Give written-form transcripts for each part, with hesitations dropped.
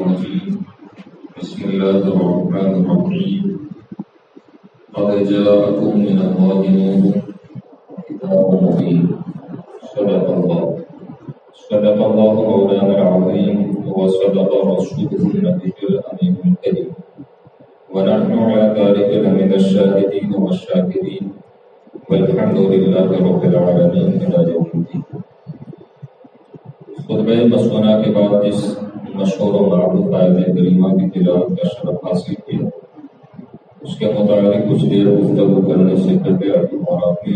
بسم الله الرحمن الرحيم. قد جاءكم من الله نور وكتاب مبين. صدق الله مولانا العظيم وصدق رسوله النبي الأمين الكريم ونحن على ذلك لمن الشاهدين والشاكرين والحمد لله رب العالمين إلى يوم الدين. خطبہ مسونہ کے بعد اس مشہور و معروف آیت کریمہ کی تلاوت کا شرف حاصل کیا، اس کے متعلق کچھ دیر گفتگو کرنے سے پہلے اور اپنی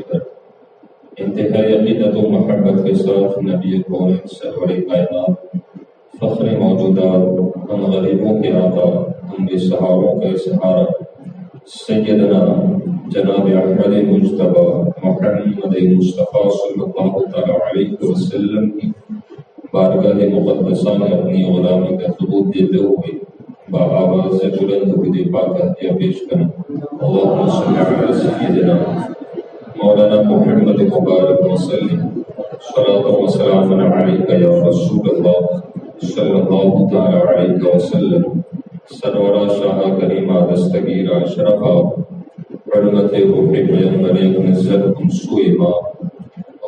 انتہائی عقیدت و محبت کے ساتھ نبی کون سرور کائنات، فخر موجودات، ہم غریبوں کے آقا، ہم بے سہاروں کا سہارا، سیدنا جناب احمد مجتبی محمد مصطفیٰ صلی اللہ تعالی علیہ وسلم کی بارگاہ مقدسہ میں اپنی غلامی کا ثبوت دیتے ہوئے بآواز سے بلند درود پاک ہدیہ پیش کریں۔ اللہم صلی علی سیدنا مولانا محمد مبارک وسلم، صلاۃ و سلام علیک یا رسول اللہ صلی اللہ تعالی علیہ وسلم، سرورہ شاہ کریمہ دستگیرہ شرفہ حرمت روح پیغمبر نزل انسو امام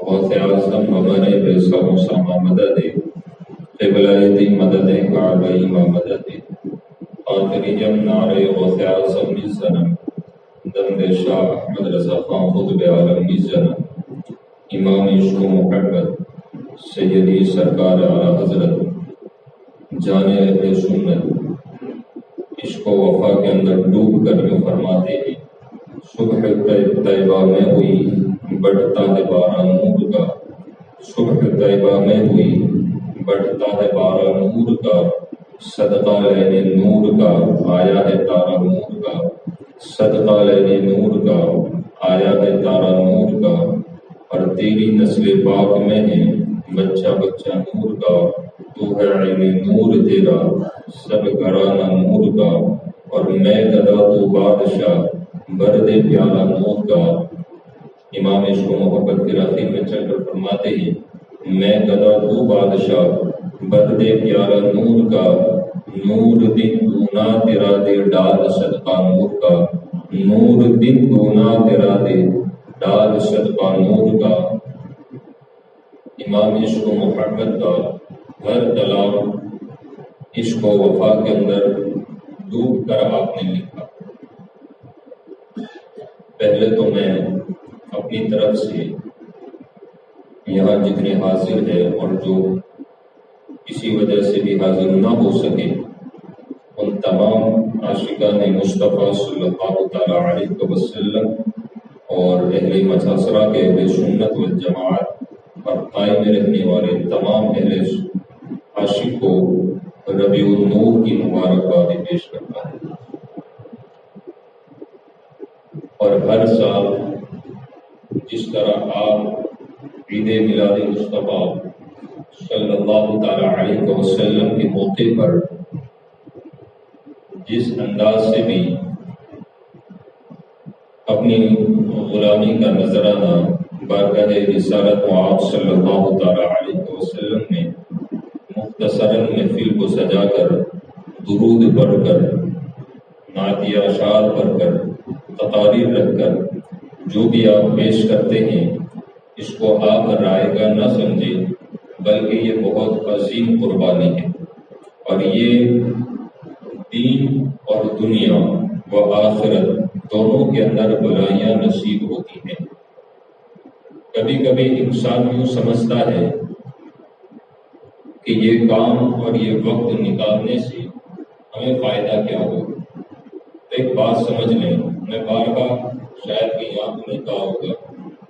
غوث اعظم مبارے بے سلام سامہ مدد قبلہ دی مدد کعبہ مدد آخری جم نعرے غوث اعظم زنم دند شاہ احمد رضا خان خطب عالم زنم امام عشق و محبت سیدی سرکار اعلی حضرت جان اہل سنت عشق و وفا کے اندر ڈوب کر جو فرماتے ہیں، صبح طیبہ میں ہوئی بڑھتا ہے بارہ نور کا، صبح طیبہ میں ہوئی بڑھتا ہے بارہ نور کا، صدقہ لینے نور کا آیا ہے تارا نور کا، صدقہ لینے نور کا آیا ہے تارا نور کا، اور تیری نسل پاک میں ہے بچہ بچہ نور کا، تو ہے عین نور تیرا سب گھرانہ نور کا، اور میں گدا تو بادشاہ برد پیالہ نور کا۔ امام عشق و محبت کے راقی میں چل کر فرماتے ہیں، میں گدا تو بادشاہ برد پیالہ نور کا، نور دن دونا تیرا دے ڈال صدقہ نور کا، نور دن دونا تیرا دے ڈال صدقہ نور کا۔ امام عشق و محبت کا ہر کلام عشق و وفا کے اندر ڈوب کر آپ نے لکھا۔ پہلے تو میں اپنی طرف سے یہاں جتنے حاضر ہیں اور جو کسی وجہ سے بھی حاضر نہ ہو سکے، ان تمام عاشقان مصطفیٰ صلی اللہ تعالی علیہ وسلم اور اہل محاصرہ کے اہل سنت والجماعت اور قائم رہنے والے تمام اہل عاشق کو ربیع النور کی مبارکباد پیش کرتا ہے۔ اور ہر سال جس طرح آپ عید میلاد مصطفیٰ صلی اللہ تعالی علیہ وسلم کے موقع پر جس انداز سے بھی اپنی غلامی کا نذرانہ بارگاہ رسالت آپ صلی اللہ تعالی علیہ وسلم میں مختصراً محفل کو سجا کر درود پڑھ کر نعتیہ اشعار پڑھ کر تقاریر رکھ کر جو بھی آپ پیش کرتے ہیں، اس کو آپ رائے گاہ نہ سمجھیں، بلکہ یہ بہت عظیم قربانی ہے، اور یہ دین اور دنیا و آخرت دونوں کے اندر بلائیاں نصیب ہوتی ہیں۔ کبھی کبھی انسان یوں سمجھتا ہے کہ یہ کام اور یہ وقت نکالنے سے ہمیں فائدہ کیا ہوگا۔ ایک بات سمجھ لیں، میں بار بار شاید کہ یہاں نہیں کہا ہوگا،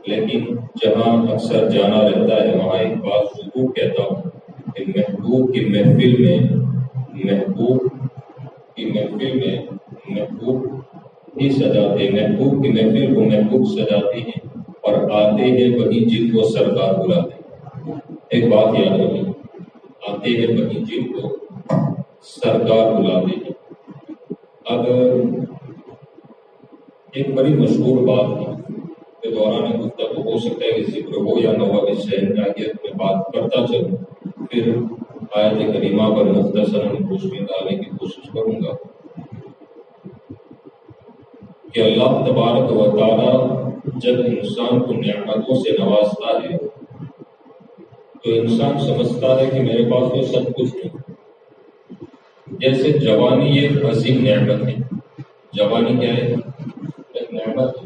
لیکن جہاں اکثر جانا رہتا ہے وہاں ایک بات ضرور کہتا ہوں کہ محبوب کی محفل میں محبوب ہی سجاتے ہیں، محبوب کی محفل کو محبوب سجاتے ہیں، اور آتے ہیں وہی جن کو سرکار بلاتے ہیں۔ ایک بات یاد رکھیں، آتے ہیں وہی جن کو سرکار بلاتے ہیں۔ اب ایک بڑی مشہور بات ہے کہ دوران گفتگو ہو سکتا ہے کہ ذکر ہو یا نہ ہو، اس شہر میں بات کرتا چلوں، پھر آیت کریمہ پر مختصراً روشنی ڈالنے کی کوشش کروں گا کہ اللہ تبارک و تعالی جب انسان کو نعمتوں سے نوازتا ہے تو انسان سمجھتا ہے کہ میرے پاس تو سب کچھ ہے۔ جیسے جوانی ایک عظیم نعمت ہے۔ جوانی کیا ہے؟ ایک نعمت ہے۔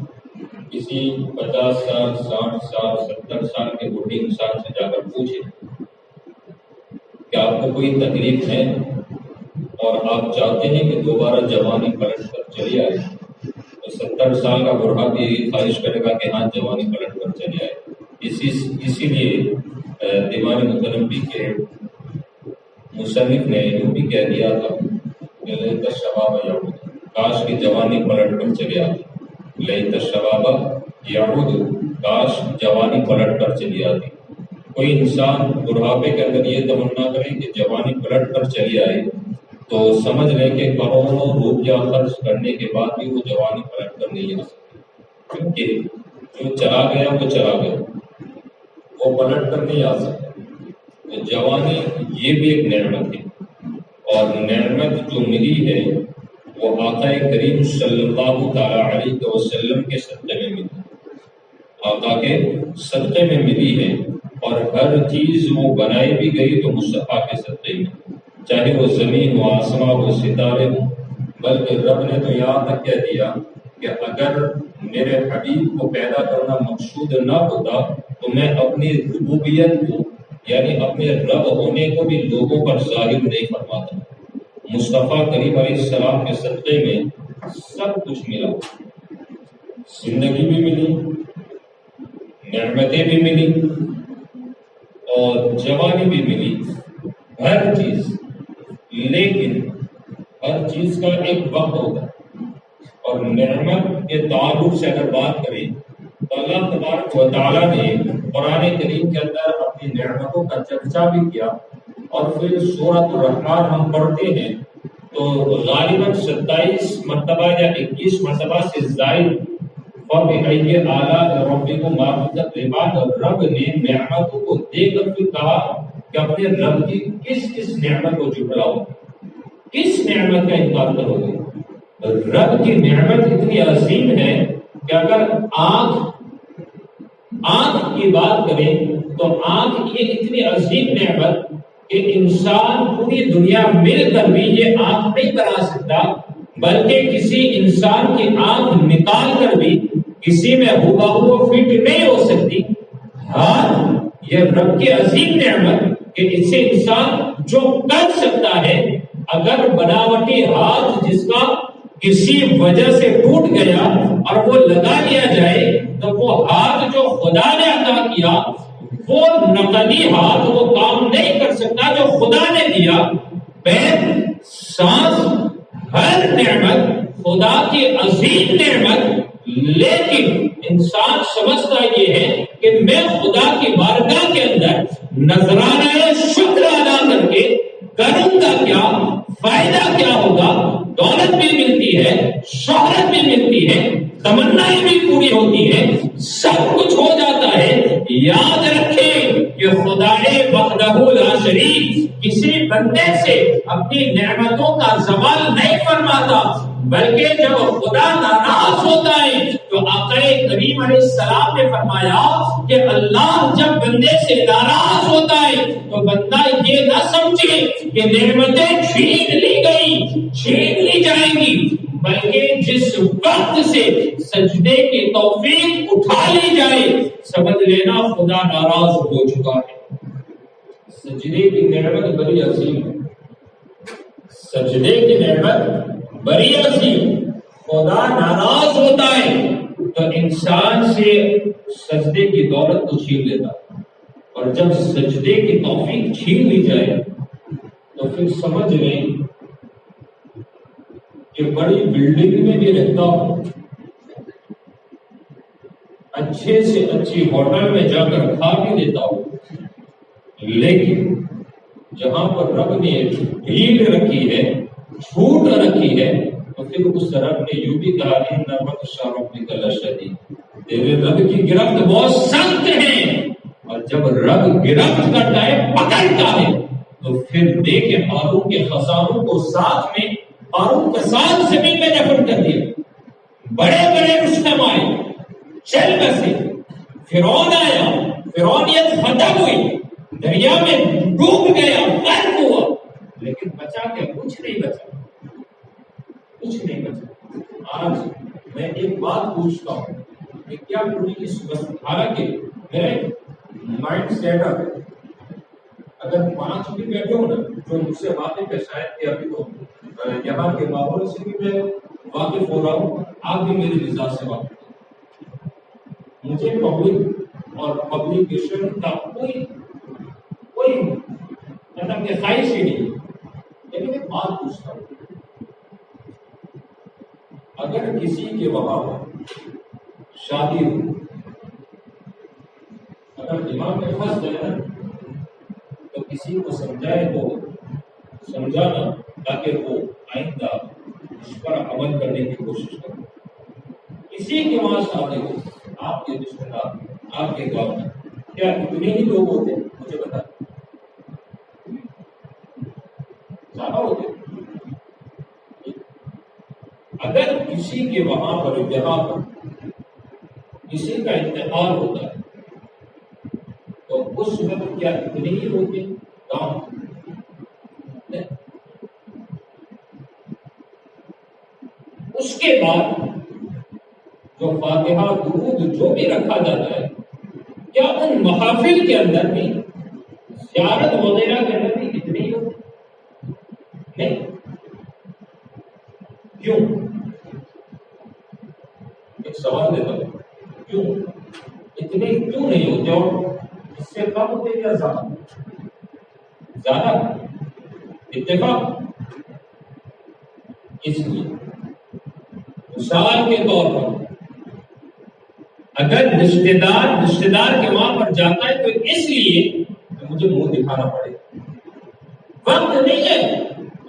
کسی 50 سال 60 سال 70 سال کے بوڑھے انسان سے جا کر پوچھے کہ آپ کو کوئی تکلیف ہے اور آپ چاہتے ہیں کہ دوبارہ جوانی پلٹ کر چلی آئے، تو 70 سال کا بوڑھا بھی یہی خواہش کرے گا کہ ہاں جوانی پلٹ کر چلی آئے۔ اسی لیے دیوان متنبی کے مصنف نے یوں بھی کہہ دیا تھا کہ لیت الشباب یعود، کاش کی جوانی پلٹ کر چلی آتی۔ لیت الشباب یعود، کاش جوانی پلٹ کر چلی آتی۔ کوئی انسان بڑھاپے کے اندر یہ تمنا کرے کہ جوانی پلٹ کر چلی آئے تو سمجھ لیں کہ کروڑوں روپیہ خرچ کرنے کے بعد بھی وہ جوانی پلٹ کر نہیں آ سکتی، کیونکہ جو چلا گیا وہ چلا گیا، وہ پلٹ کر نہیں آ سکتا۔ تو جوانی یہ بھی ایک نعمت ہے، اور نعمت جو ملی ہے وہ آقا کریم صلی اللہ تعالی علیہ وسلم کے صدقے میں ملی، آقا کے صدقے میں ملی ہے، اور ہر چیز وہ بنائی بھی گئی تو مصطفیٰ کے صدقے میں، چاہے وہ زمین ہو، آسمان ہو، ستارے ہوں۔ بلکہ رب نے تو یہاں تک کہہ دیا کہ اگر میرے حبیب کو پیدا کرنا مقصود نہ ہوتا تو میں اپنی ربوبیت کو، یعنی اپنے رب ہونے کو بھی لوگوں پر ظاہر نہیں فرماتا۔ مصطفیٰ کریم علیہ السلام کے صدقے میں سب کچھ ملا، زندگی بھی ملی، نعمتیں بھی ملی، اور جوانی بھی ملی، ہر چیز۔ لیکن ہر چیز کا ایک وقت ہوتا ہے، اور نعمت کے تعلق سے اگر بات کریں تو اللہ تبارک و تعالیٰ نے قرآن کریم کے اندر اپنی نعمتوں کا چرچا بھی کیا، اور پھر سورۃ الرحمن ہم پڑھتے ہیں تو غالباً 27 مرتبہ یا 21 مرتبہ سے زائد فَبِأَيِّ آلَاءِ رَبِّكُمَا تُكَذِّبَانِ، رب نے نعمتوں کو دیکھ کر پھر کہا کہ اپنے رب کی کس نعمت کو جھٹلاؤ، کس نعمت کا انکار کرو گے۔ رب کی نعمت اتنی عظیم ہے کہ اگر آنکھ کی بات کریں تو آنکھ یہ اتنی عظیم نعمت کہ انسان پوری دنیا مل کر بھی یہ آنکھ نہیں بنا سکتا، بلکہ کسی انسان کی آنکھ نکال کر بھی کسی میں ہوا فٹ نہیں ہو سکتی۔ ہاں، یہ رب کی عظیم نعمت کہ اس سے انسان جو کر سکتا ہے، اگر بناوٹی ہاتھ جس کا کسی وجہ سے ٹوٹ گیا اور وہ لگا لیا جائے تو وہ ہاتھ جو خدا نے عطا کیا وہ نقلی ہاتھ وہ کام نہیں کر سکتا جو خدا نے دیا۔ پیر، سانس، ہر نعمت خدا کی عظیم نعمت، لیکن انسان سمجھتا یہ ہے کہ میں خدا کی بارگاہ کے اندر نذرانہ شکر ادا کر کے کروں گا کیا، فائدہ کیا ہوگا۔ دولت بھی ملتی ہے، شہرت بھی ملتی ہے، تمنائیں بھی پوری ہوتی ہے، سب کچھ ہو جاتا ہے۔ یاد رکھیں کہ خدا وحدہ لا شریک کسی بندے سے اپنی نعمتوں کا زوال نہیں فرماتا، بلکہ جب خدا ناراض ہوتا ہے تو آقا کریم علیہ السلام نے فرمایا کہ اللہ جب بندے سے ناراض ہوتا ہے تو بندہ یہ نہ سمجھے کہ نعمتیں چھین لی گئی، چھین لی جائیں گی، بلکہ جس وقت سے سجدے کی توفیق اٹھا لی جائے سمجھ لینا خدا ناراض ہو چکا ہے۔ سجدے کی نعمت بڑی عظیم ہے، سجدے کی نعمت بڑی عظیم، خدا ناراض ہوتا ہے تو انسان سے سجدے کی دولت کو چھین لیتا، اور جب سجدے کی توفیق چھین لی جائے تو پھر سمجھ لیں کہ بڑی بلڈنگ میں بھی رہتا ہوں، اچھے سے اچھی ہوٹل میں جا کر کھا بھی لیتا ہوں، لیکن جہاں پر رب نے ڈھیل رکھی ہے، چھوٹ رکھی ہے، تو پھر اس رب نے یوں بھی کہا ان ربک شرفک لشدید، تیرے رب کی گرفت بہت سخت ہے، اور جب رب گرفت کرتا ہے پکڑتا ہے تو پھر دیکھیں قارون کے خزانوں کو ساتھ میں قارون کا ساتھ زمین میں دفن کر دیا. بڑے بڑے رستم آئے, چل بسے, فرعون آیا, فرعونیت ختم ہوئی, دریا میں ڈوب گیا, غرق ہوا, لیکن بچا کیا؟ کچھ نہیں بچا, کچھ نہیں بچا. آج میں ایک بات پوچھتا ہوں کہ کیا پوری اس حالانکہ میرے مائنڈ سیٹ اپ ہے, اگر 5 بھی بیٹھے ہو نا جو مجھ سے واقف ہے, شاید کہ ابھی تو یہاں کے ماحول سے بھی میں واقف ہو رہا ہوں, آپ بھی میرے مزاج سے واقف ہیں. مجھے پبلک اور پبلیکیشن کا کوئی مطلب کہ خواہش ہی نہیں, لیکن ایک بات پوچھتا ہوں, اگر کسی کے وہاں شادی ہو, اگر دماغ میں پھنس جائے نا تو کسی کو سمجھائے تو سمجھانا تاکہ وہ آئندہ اس پر عمل کرنے کی کوشش کرے. کسی کے وہاں شادی ہو, آپ کے رشتے دار, آپ کے گاؤں میں کیا اتنے ہی لوگ ہوتے ہیں؟ مجھے بتا, زیادہ ہوتے. اگر کسی کے وہاں پر جہاں پر کسی کا انتقال ہوتا ہے تو اس وقت کیا اتنے ہی ہوتے گاؤں؟ اس کے بعد جو فاتحہ درود جو بھی رکھا جاتا ہے, کیا ان محافل کے اندر بھی زیارت وغیرہ کے اندر بھی اتنے ہی ہوتے نہیں؟ کیوں؟ ایک سوال دیتا ہوں, کیوں اتنے کیوں نہیں ہوتے اور اس سے کم ہوتے یا زیادہ؟ زیادہ اتفاق. اس لیے مثال کے طور پر اگر رشتے دار کے وہاں پر جاتا ہے تو اس لیے کہ مجھے منہ دکھانا پڑے گا, وقت نہیں ہے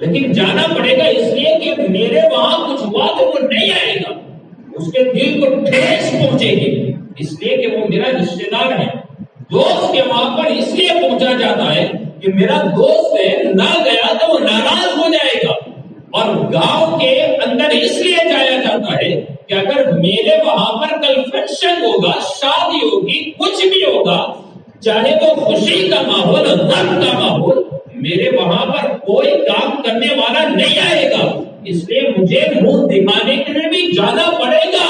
لیکن جانا پڑے گا, اس لیے کہ میرے وہاں کچھ ہوا تو وہ نہیں آئے گا, اس کے دل کو ٹھیس پہنچے گی, اس لیے کہ وہ میرا رشتے دار ہے. دوست کے وہاں پر اس لیے پہنچا جاتا ہے کہ میرا دوست ہے, نہ گیا تو وہ ناراض ہو جائے گا. اور گاؤں کے اندر اس لیے جایا جاتا ہے کہ اگر میرے وہاں پر کل فنکشن ہوگا, شادی ہوگی, کچھ بھی ہوگا, چاہے وہ خوشی کا ماحول, غم کا ماحول, میرے وہاں پر کوئی کام کرنے والا نہیں آئے گا, اس لیے مجھے منہ دکھانے کے لیے بھی جانا پڑے گا.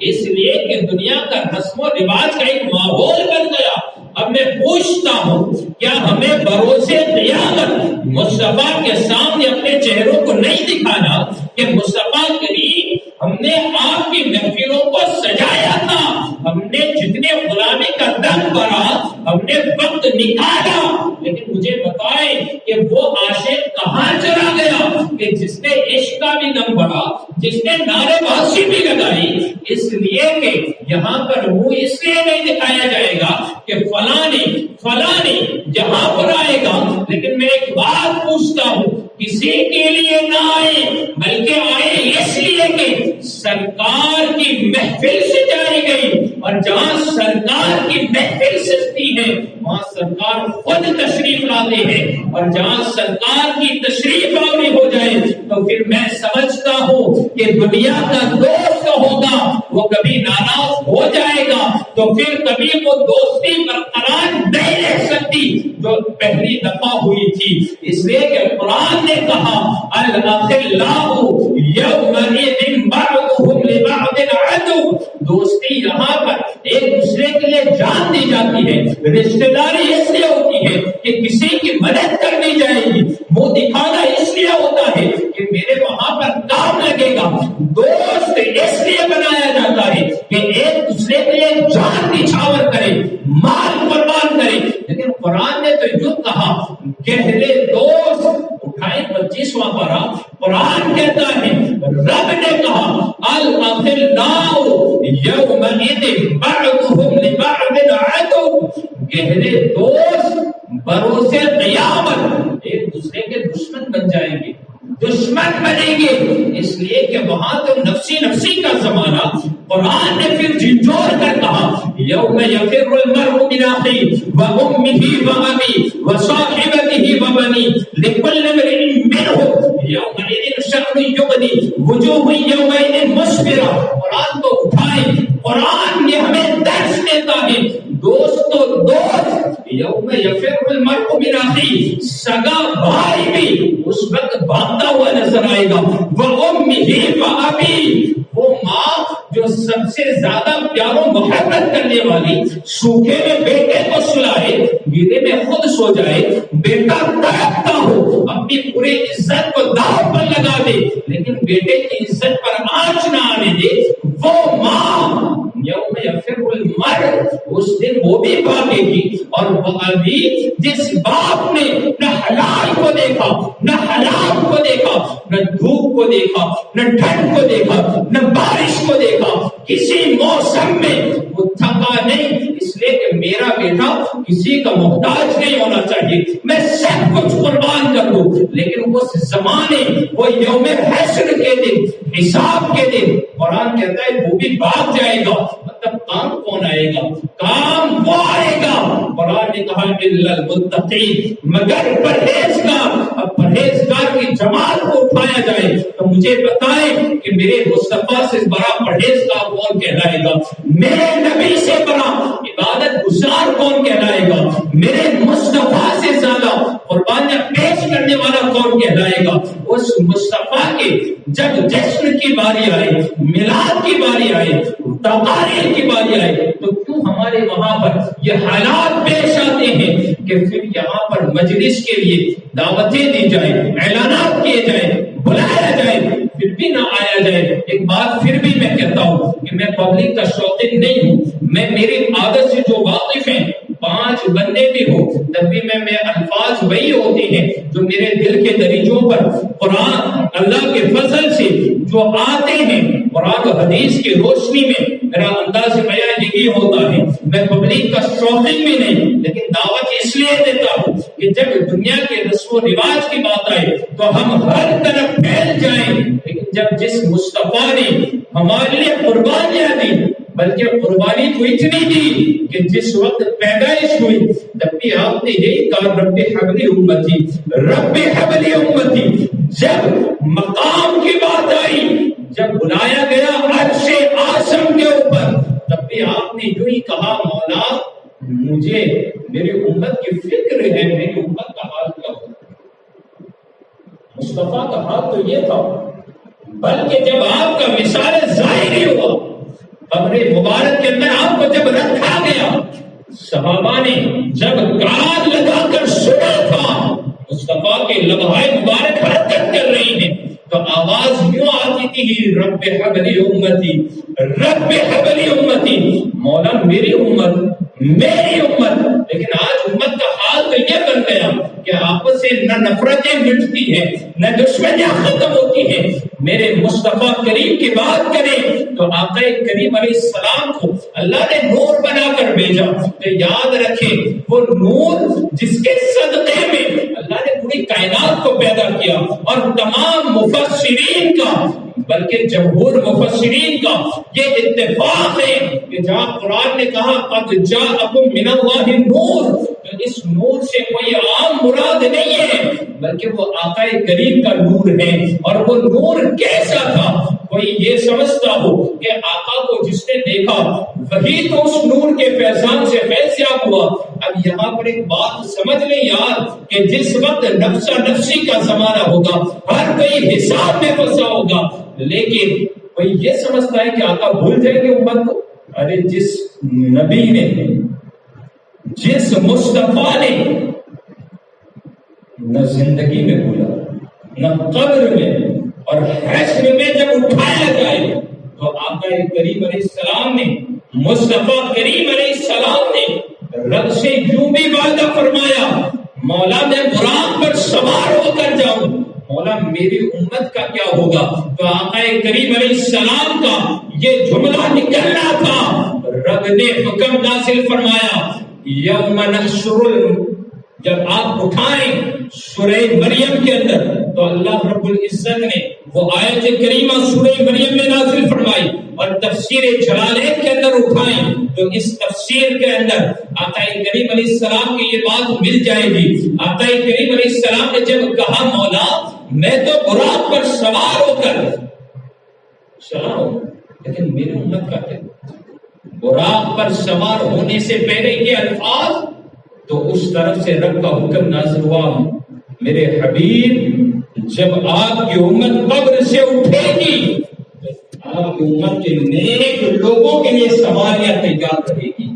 اس لیے کہ دنیا کا رسم و رواج کا ایک ماحول بن گیا. اب میں پوچھتا ہوں, کیا ہمیں بروسے قیامت مصطفیٰ کے سامنے اپنے چہروں کو نہیں دکھانا کہ مصطفیٰ کریم ہم نے آپ کی محفلوں کو سجایا تھا, ہم نے جتنے غلامی کا دم بھرا, ہم نے وقت نکالا, لیکن مجھے بتائیں کہ وہ عاشق کہاں چلا گیا کہ جس نے عشق کا بھی دم بھرا, جس نے نعرے بازی بھی لگائی, اس لیے کہ یہاں پر منہ اس لیے نہیں دکھایا جائے گا کہ فلانے یہاں پر آئے گا. لیکن میں ایک بات پوچھتا ہوں, کسی کے لیے نہ آئے بلکہ آئے اس لیے کہ سرکار کی محفل سے جائی گئی, اور جہاں سرکار کی محفل سجتی ہے وہاں سرکار خود تشریف لاتے ہیں, اور جہاں سرکار کی تشریف آوری ہو جائے تو پھر میں سمجھتا ہوں کہ دنیا کا دوست ہوگا وہ کبھی ناراض ہو جائے گا, تو پھر کبھی وہ دوستی برقرار نہیں رہ سکتی جو پہلی دفعہ ہوئی تھی. اس لیے کہ قرآن نے کہا الاخلاء یومئذ بعضهم لبعض عدو, دوستی یہاں پر ایک دوسرے کے لیے جان دی جاتی ہے, رشتہ داری اس لیے ہوتی ہے کہ کسی کی مدد کرنی جائے گی, وہ دکھانا اس لیے ہوتا ہے کہ میرے وہاں پر کام لگے گا, دوست اس لیے بنایا جاتا ہے کہ ایک دوسرے کے لیے جان نچھاور کرے, مال قربان کرے. لیکن قرآن نے تو جو کہا گہرے دوست اٹھائے 25واں پارہ, قرآن کہتا ہے, رب نے کہا الاخلاء یومئذ بعضهم لبعض عدو, گہرے دوست بروسے قیامت ایک دوسرے کے دشمن بن جائیں گے, دشمن بنیں گے. اس لیے کہ وہاں تو نفسی کا زمانہ, قرآن نے پھر جھنجھوڑ کر کہا یوم یفر المرء من اخیہ وامہ وابیہ وصاحبتہ يبني لكل امرئ منهم يومئذ شأن يغني وجوه يومئذ مسفرة. قرآن کو اٹھائیں. قرآن یہ ہمیں درس دیتا ہے دوست یوم یفر المرء من اخیہ، سگا بھائی بھی اس وقت بھاگتا ہوا نظر آئے گا. وَأُمِّهِ وَأَبِيهِ، وہ ماں جو سب سے زیادہ پیار و محبت کرنے والی سوکھے میں بیٹے کو سلائے، گیلے میں خود سو جائے، بیٹا تڑپتا ہو، اپنی پوری عزت کو داؤ پر لگا دے لیکن بیٹے کی عزت پر آنچ نہ آنے دے، وہ ماں یوم یفر المرء، اس دن وہ بھی بھاگے گی. اور وہ ابھی جس باپ نے نہ حلال کو دیکھا نہ حرام کو دیکھا، نہ دھوپ کو دیکھا نہ ٹھنڈ کو دیکھا نہ بارش کو دیکھا، کسی موسم میں وہ تھکا نہیں، اس لیے کہ میرا بیٹا کسی کا محتاج نہیں ہونا چاہیے، میں سب کچھ قربان کر دوں. لیکن اس زمانے، وہ یوم حشر کے دن، حساب کے دن، قرآن کہتا ہے وہ بھی بھاگ جائے گا. مطلب کام کون آئے گا؟ کام وہ آئے گا. قرآن نے کہا الا المتقین، مگر پرہیزگار. اب پرہیزگار کی جماعت کو اٹھایا جائے تو مجھے بتائیں کہ میرے مصطفیٰ سے بڑا پرہیزگار کون کہلائے گا؟ میرے نبی سے بڑا عبادت گزار کون کہلائے گا؟ میرے مصطفیٰ سے زیادہ قربانیاں پیش کرنے والا کون کہلائے گا؟ اس مصطفیٰ کے جب جشن کی باری آئے، میلاد کی باری آئے، تقاریر کی باری آئے، تو کیوں ہمارے وہاں پر یہ حالات پیش آتے ہیں کہ پھر یہاں پر مجلس کے لیے دعوتیں دی جائیں، اعلانات کیے جائیں، بلایا جائے، پھر بھی نہ آیا جائے. ایک بات پھر بھی میں کہتا ہوں کہ میں پبلک کا شوقین نہیں ہوں، میں میری عادت سے جو واقف ہیں 5 بندے بھی ہوں تب بھی میں الفاظ وہی ہوتے ہیں جو میرے دل کے دریچوں پر قرآن اللہ کے فضل سے جو آتے ہیں. قرآن و حدیث کی روشنی میں میرا انداز بیان یہی ہوتا ہے. میں پبلک کا شوقین بھی نہیں، لیکن دعوت اس لیے دیتا ہوں کہ جب دنیا کے رسم و رواج کی بات آئے تو ہم ہر طرف پھیل جائیں. لیکن جب جس مصطفیٰ نے ہمارے لیے قربانیاں دی، بلکہ قربانی تو اتنی دی کہ جس وقت پیدائش ہوئی تب بھی آپ نے یہی کہا رب حبلی امتی، رب حبلی امتی. جب مقام کی بات آئی، جب بلایا گیا عرش اعظم کے اوپر، تب بھی آپ نے یوں ہی کہا مولا مجھے میری امت کی فکر ہے، میری امت کا حال کیا ہو. مصطفیٰ کا حال تو یہ تھا. بلکہ جب آپ کا مثال ظاہری ہوا، قبر مبارک کے اندر آپ کو جب رکھا گیا، صحابہ نے جب کان لگا کر سنا تھا مصطفیٰ کے لمحۂ مبارک حرکت کر رہی ہیں، تو آواز یوں آتی تھی رب حبلی امتی، رب حبلی امتی، مولا میری امت، میری امت. لیکن آج امت کا حال تو یہ بن گیا کہ آپس سے نہ نفرتیں مٹتی ہیں نہ دشمنیاں ختم ہوتی ہیں. میرے مصطفیٰ کریم کی بات کریں تو آقا کریم علیہ السلام کو اللہ نے نور بنا کر بھیجا. تو یاد رکھیں وہ نور جس کے صدقے میں اللہ نے پوری کائنات کو پیدا کیا، اور تمام مفسرین کا بلکہ جمہور مفسرین کا یہ اتفاق ہے کہ جہاں قرآن نے کہا قد جاءکم من اللہ نور، تو اس نور سے کوئی عام مراد نہیں ہے بلکہ وہ آقا کریم کا نور ہے. اور وہ نور کیسا تھا؟ کوئی یہ سمجھتا ہو کہ آقا کو جس نے دیکھا وہی تو اس نور کے فیضان سے فیضیاب ہوا. اب یہاں پر ایک بات سمجھ لیں یار کہ جس وقت نفسا نفسی کا زمانہ ہوگا، ہر کوئی حساب میں پھنسا ہوگا، لیکن کوئی یہ سمجھتا ہے کہ آقا بھول جائیں گے امت کو. ارے جس نبی نے، جس مصطفیٰ نے نہ زندگی میں بھولا نہ قبر میں اور حشر میں جب اٹھایا جائے تو آقا کریم علیہ السلام نے، مصطفیٰ کریم علیہ السلام نے رب سے یوں بھی وعدہ فرمایا مولا میں براق پر سوار ہو کر جاؤں، مولا میری امت کا کیا ہوگا. تو آقا کریم علیہ السلام کا یہ جملہ نکلنا تھا. رب نے حکم نازل فرمایا یوم نحشر، جب آپ اٹھائیں سورہ مریم کے اندر تو اللہ رب العزت نے وہ آیت کریمہ سورہ مریم میں نازل فرمائی اور تفسیر جلالین کے اندر اٹھائیں تو اس تفسیر کے اندر آقا کریم علیہ السلام کی یہ بات مل جائے گی۔ آقا کریم علیہ السلام نے جب کہا مولا میں تو براق پر سوار ہو کر چلا ہوں، لیکن میری امت کا ہے براق پر سوار ہونے سے پہلے یہ الفاظ تو اس طرف سے رب کا حکم نازل ہوا میرے حبیب جب آپ کی امت قبر سے اٹھے گی آپ کی امت کے نیک لوگوں کے لیے سواریاں تیار کرے گی۔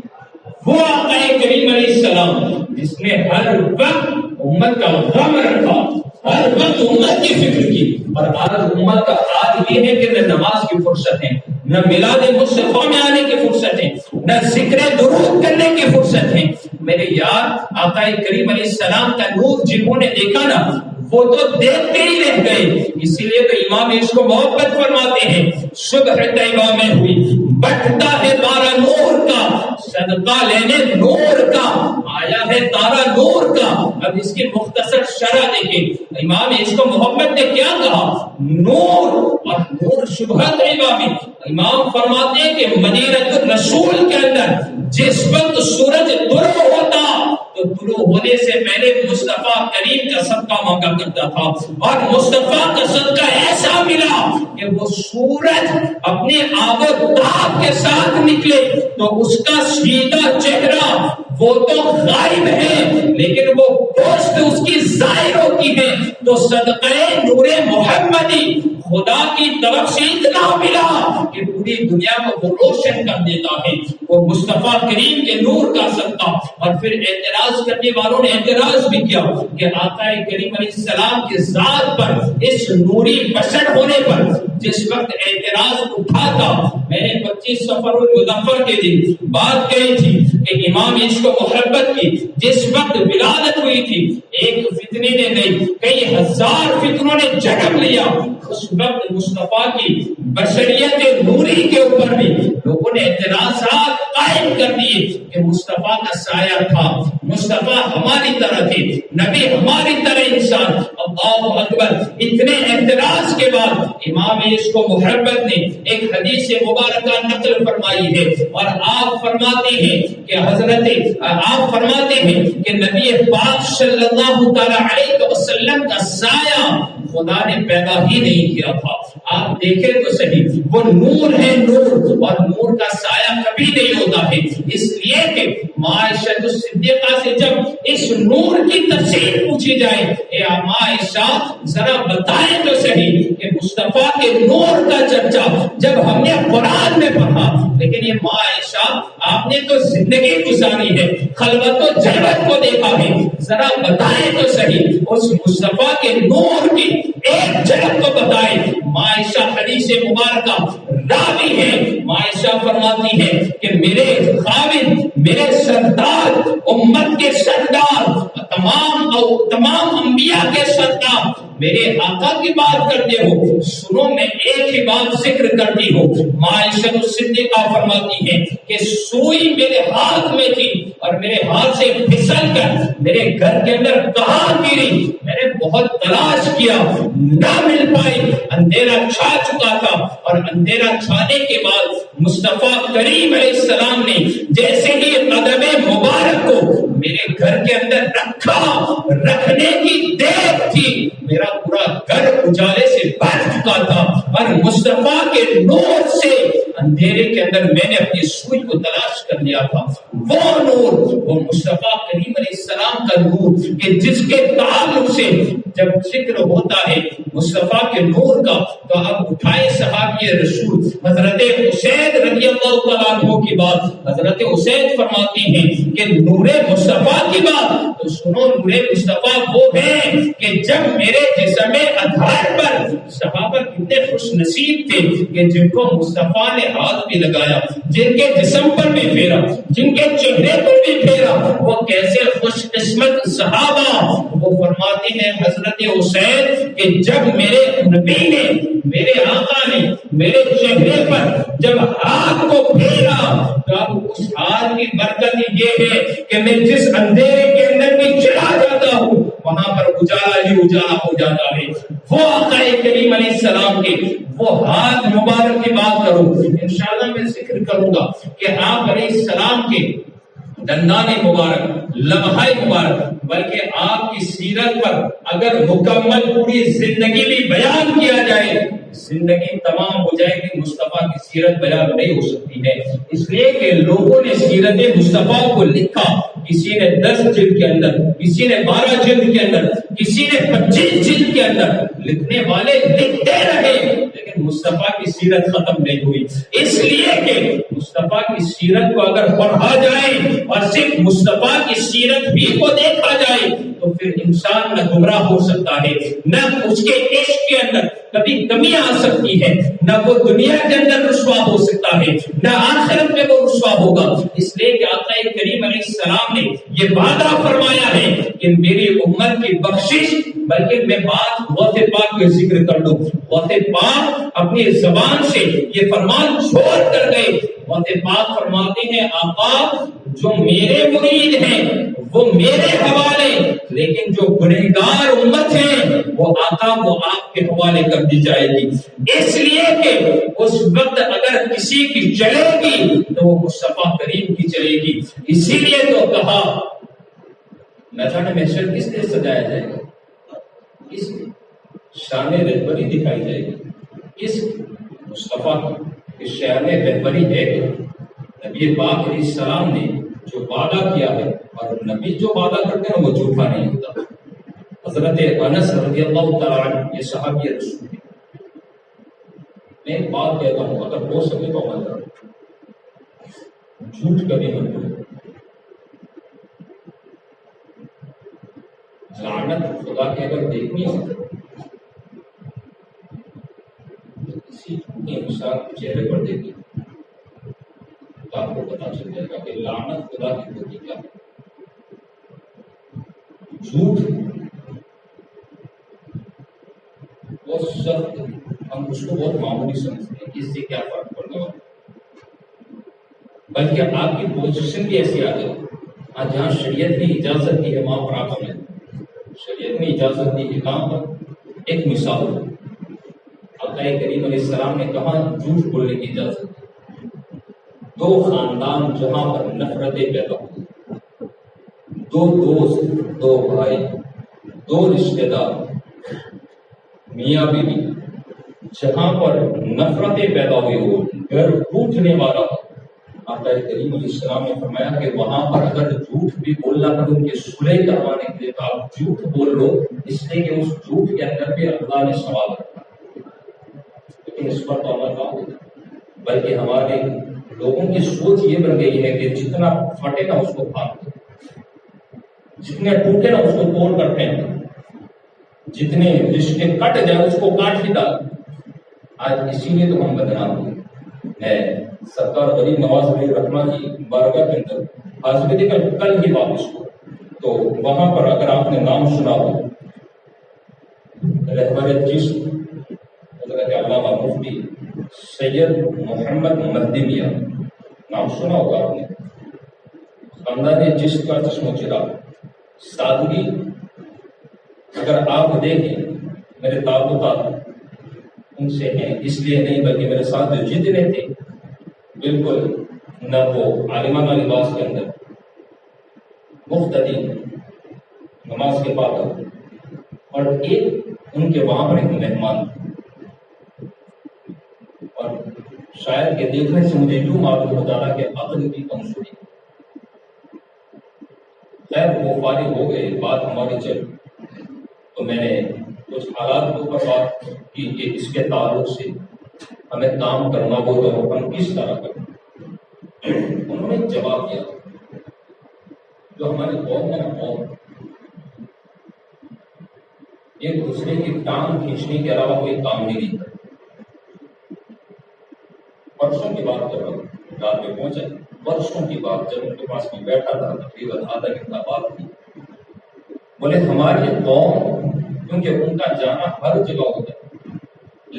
وہ آقا کریم علیہ السلام جس نے ہر وقت امت کا غم رکھا، ہر وقت امت کی فکر کی، اور آج امت کا حال یہ ہے کہ نہ نماز کی فرصت ہے، نہ میلاد مصطفیٰ میں آنے کی فرصت ہے، نہ ذکر درود کرنے کی فرصت ہے۔ میرے یار آقا کریم علیہ السلام کا نور جنہوں نے دیکھا نا وہ تو دیکھتے ہی رہ گئے، اسی لیے تو امام اس کو محبت فرماتے ہیں صبح طیبہ میں ہوئی بٹتا ہے تارا نور کا، صدقہ لینے نور کا آیا ہے تارا نور کا۔ اب اس کی مختصر شرح دیکھیں، امام اس کو محبت نے کیا کہا نور، اور نور صبح طیبہ میں امام فرماتے ہیں کہ مدینہ الرسول کے اندر جس وقت سورج طلوع ہوتا تو طلوع ہونے سے پہلے مصطفیٰ کریم کا صدقہ مانگا کرتا تھا، اور مصطفیٰ کا صدقہ ایسا ملا کہ وہ سورج اپنے آب و تاب کے ساتھ نکلے تو اس کا سیدھا چہرہ وہ تو غائب ہے لیکن وہ پوسٹ اس کی ظاہر ہوتی ہے، تو صدقہ نور محمدی خدا کی طرف سے اتنا ملا کہ پوری دنیا کو وہ روشن کر دیتا ہے، وہ مصطفیٰ کریم کے نور کا صدقہ۔ اور پھر اعتراض کرنے والوں نے اعتراض بھی کیا کہ آقا کریم علیہ السلام کی ذات پر اس نوری بشر ہونے پر جس وقت اعتراض اٹھا تھا، میں نے 25 صفر المظفر کے دن بات کہی تھی کہ امام اس کو محبت کی جس وقت ولادت ہوئی تھی ایک فتنے نے نہیں کئی ہزار فتنوں نے جنم لیا، اس وقت مصطفیٰ کی بشریت نوری کے اوپر بھی لوگوں نے اعتراضات قائم کر دیے کہ مصطفیٰ کا سایہ تھا، مصطفیٰ ہماری طرح تھے، نبی ہماری طرح انسان۔ اللہ اکبر، اتنے اعتراض کے بعد امام اس کو محبت نے ایک حدیث مبارکہ نقل فرمائی ہے، اور آپ فرماتے ہیں کہ نبی پاک صلی اللہ تعالی علیہ وسلم کا سایہ خدا نے پیدا ہی نہیں کیا تھا۔ آپ دیکھیں تو صحیح وہ نور ہے، نور، اور نور کا سایہ کبھی نہیں ہوتا ہے، اس لیے کہ عائشہ صدیقہ سے جب اس نور کی تفسیر پوچھی جائے اے عائشہ ذرا بتائیں تو صحیح کہ مصطفیٰ کے نور کا چرچا جب ہم نے قرآن میں پڑھا، لیکن یہ عائشہ آپ نے تو زندگی گزاری ہے، خلوت و جلوت کو دیکھا ہے، ذرا بتائیں تو صحیح اس مصطفیٰ کے نور کی ایک جھلک کو بتائیں۔ عائشہ حدیث مبارکہ راوی ہے، عائشہ فرماتی ہے کہ میرے خاوند، میرے سردار، امت کے سردار، تمام انبیاء کے سردار میرے آقا کی بات کرتے ہو، سنو میں ایک ہی بات ذکر کرتی ہوں۔ عائشہ صدیقہ فرماتی ہے کہ سوئی میرے ہاتھ میں تھی اور میرے ہاتھ سے پھسل کر میرے گھر کے اندر کہاں گری، میں نے بہت تلاش کیا نہ مل پائی، اندھیرا چھا چکا تھا، اور اندھیرا چھانے کے بعد مصطفیٰ کریم علیہ السلام نے جیسے ہی قدم مبارک کو میرے گھر کے اندر رکھنے کی دیر تھی، میرا پورا گھر اجالے سے بھر چکا تھا، اور مصطفیٰ کے نور سے اندھیرے کے اندر میں نے اپنی سوئی کو تلاش کر لیا تھا۔ وہ نور، وہ مصطفیٰ کریم علیہ السلام کا نور کہ جس کے تعلق سے جب ذکر ہوتا ہے مصطفیٰ کے نور کا تو اب اٹھائے صحابی رسول حضرت حسین رضی اللہ تعالیٰ عنہ کی بات، حضرت حسین فرماتی ہیں کہ نور مصطفیٰ کی بات تو سنو، نور مصطفیٰ وہ ہے کہ جب میرے جسم اطہر پر صحابہ کتنے کتنے خوش نصیب تھے کہ جن کو مصطفیٰ نے ہاتھ بھی لگایا، جن کے جسم پر بھی پھیرا، جن کے چہرے پر بھی پھیرا، وہ کیسے خوش قسمت صحابہ۔ وہ فرماتے ہیں حضرت حسین کہ جب میرے نبی نے، میرے آقا نے میرے چہرے پر جب ہاتھ کو پھیرا، تب اس ہاتھ کی برکت یہ ہے کہ میں جس اندھیرے کے اندر بھی چلا جاتا ہوں وہاں پر اجالا ہی اجالا ہو جاتا ہے۔ وہ آقا کریم علیہ السلام کے وہ ہاتھ مبارک کی بات کروں، انشاءاللہ میں ذکر کروں گا کہ آپ علیہ السلام کے دندان مبارک، لمحہ مبارک، بلکہ آپ کی سیرت پر اگر مکمل پوری زندگی بھی بیان کیا جائے، زندگی تمام ہو جائے گی، مصطفیٰ کی سیرت بیان نہیں ہو سکتی ہے۔ اس لیے کہ لوگوں نے سیرت مصطفیٰ کو لکھا، کسی نے 10 جلد کے اندر، کسی نے 12 جلد کے اندر، کسی نے 25 جلد کے اندر، لکھنے والے لکھتے رہے لیکن مصطفیٰ کی سیرت ختم نہیں ہوئی۔ اس لیے کہ مصطفیٰ کی سیرت کو اگر پڑھا جائے اور صرف مصطفیٰ کی سیرت بھی کو دیکھا جائے تو پھر انسان نہ گمراہ ہو سکتا ہے، نہ اس کے عشق کے اندر کبھی کمی آ سکتی ہے، نہ وہ دنیا کے اندر رسوا ہو سکتا ہے، نہ آخرت میں وہ رسوا ہوگا۔ اس لیے کہ آقا کریم علیہ السلام نے یہ وعدہ فرمایا ہے کہ میری امت کی بخشش، بلکہ میں بات غوث پاک کا ذکر کر دوں۔ غوث پاک اپنی زبان سے یہ فرمان چھوڑ کر گئے۔ غوث پاک فرماتے ہیں آقا جو میرے مرید ہیں وہ میرے حوالے، لیکن جو گنہگار امت ہیں وہ آقا وہ آپ کے حوالے کر دی جائے گی۔ اس لیے کہ اس وقت اگر کسی کی چلے گی تو وہ مصطفیٰ کریم کی چلے گی۔ اسی لیے تو کہا میدان محشر کس لیے سجایا جائے گا؟ اس شان رہبری دکھائی جائے گی، اس مصطفیٰ کی شان رہبری ہے کہ نبی پاک علیہ السلام نے جو وعدہ کیا ہے، اور نبی جو وعدہ کرتے ہیں وہ جھوٹا نہیں ہوتا۔ حضرت انس رضی اللہ تعالیٰ عنہ یہ صحابی رسول ہے۔ میں ایک بات کہتا ہوں، اگر ہو سکے تو عمل کرو، جھوٹ کبھی مت بولو۔ لعنت خدا کے اگر دیکھنی ہو تو کسی جھوٹے انسان کے چہرے پر دیکھیے تو آپ کو پتا چل جائے گا کہ لعنت خدا کی ہوتی کیا ہے۔ جھوٹ بہت سخت، ہم اس کو بہت معمولی سمجھتے ہیں، اس سے کیا فرق پڑنے والا، بلکہ آپ کی پوزیشن بھی ایسی آ گئی۔ آج جہاں شریعت نے اجازت دی ہے وہاں پر آپ ہمیں، شریعت نے اجازت دی ہے کہاں پر؟ ایک مثال، آقا کریم علیہ السلام نے کہاں جھوٹ بولنے کی اجازت دی؟ دو خاندان جہاں پر نفرتیں پیدا ہوئی، دو دوست، دو بھائی، دو رشتہ دار، میاں بیوی، جہاں پر نفرتیں پیدا ہوئی ہو، گھر ٹوٹنے والا ہو، آقا کریم علیہ السلام نے فرمایا کہ وہاں پر اگر جھوٹ بھی بولنا پڑے ان کے صلح کروانے کے لیے تو آپ جھوٹ بول لو، اس لیے کہ اس جھوٹ کے اندر بھی اللہ نے سوال رکھا، لیکن اس پر تو عمل نہ ہوگا، بلکہ ہمارے لوگوں کی سوچ یہ بن گئی ہے کہ جتنا پھٹے نا اس کو پھاڑ دو، جتنے ٹوٹے نا اس کو توڑ کر پھینک دو، جتنے رشتے کٹ جائے اس کو کاٹ ہی ڈال۔ آج اسی لیے تو ہم بدنام ہوئے۔ میں سرکار غریب نواز علیہ رحمہ کی بارگاہ کے اندر حاضری دے کر کل ہی واپس ہوا تو وہاں پر اگر آپ نے نام سنا ہو رہبر جسم حضرت علامہ مفتی سید محمد مہدی میاں، نام سنا ہوگا آپ نے، خاندان جسم کا چشم و چراغ، سادگی اگر آپ دیکھیں، میرے تعلقات ان سے ہیں اس لیے نہیں بلکہ میرے ساتھ جو جتنے تھے بالکل نہ وہ عالمانہ لباس کے اندر مقتدی، نماز کے پابند، اور ایک ان کے وہاں پر ایک مہمان، اور شاید کہ دیکھنے سے مجھے یوں معلوم ہوتا رہا کہ عقل کی کمزوری۔ خیر وہ فارغ ہو گئے، بات ہماری چل، تو میں نے کچھ حالات کے اوپر بات کی کہ اس کے تعلق سے ہمیں کام کرنا ہو تو ہم کس طرح کریں۔ انہوں نے جواب دیا جو ہمارے قوم میں قوم ایک دوسرے کی ٹانگ کھینچنے کے علاوہ کوئی کام نہیں کرتا۔ برسوں کی بات کر رہا ہوں، رات میں پہنچا، برسوں کی بات، جب ان کے پاس میں بیٹھا تھا تقریباً آدھا گھنٹہ بات کی، بولے ہماری قوم، کیونکہ ان کا جانا ہر جگہ ہوتا ہے،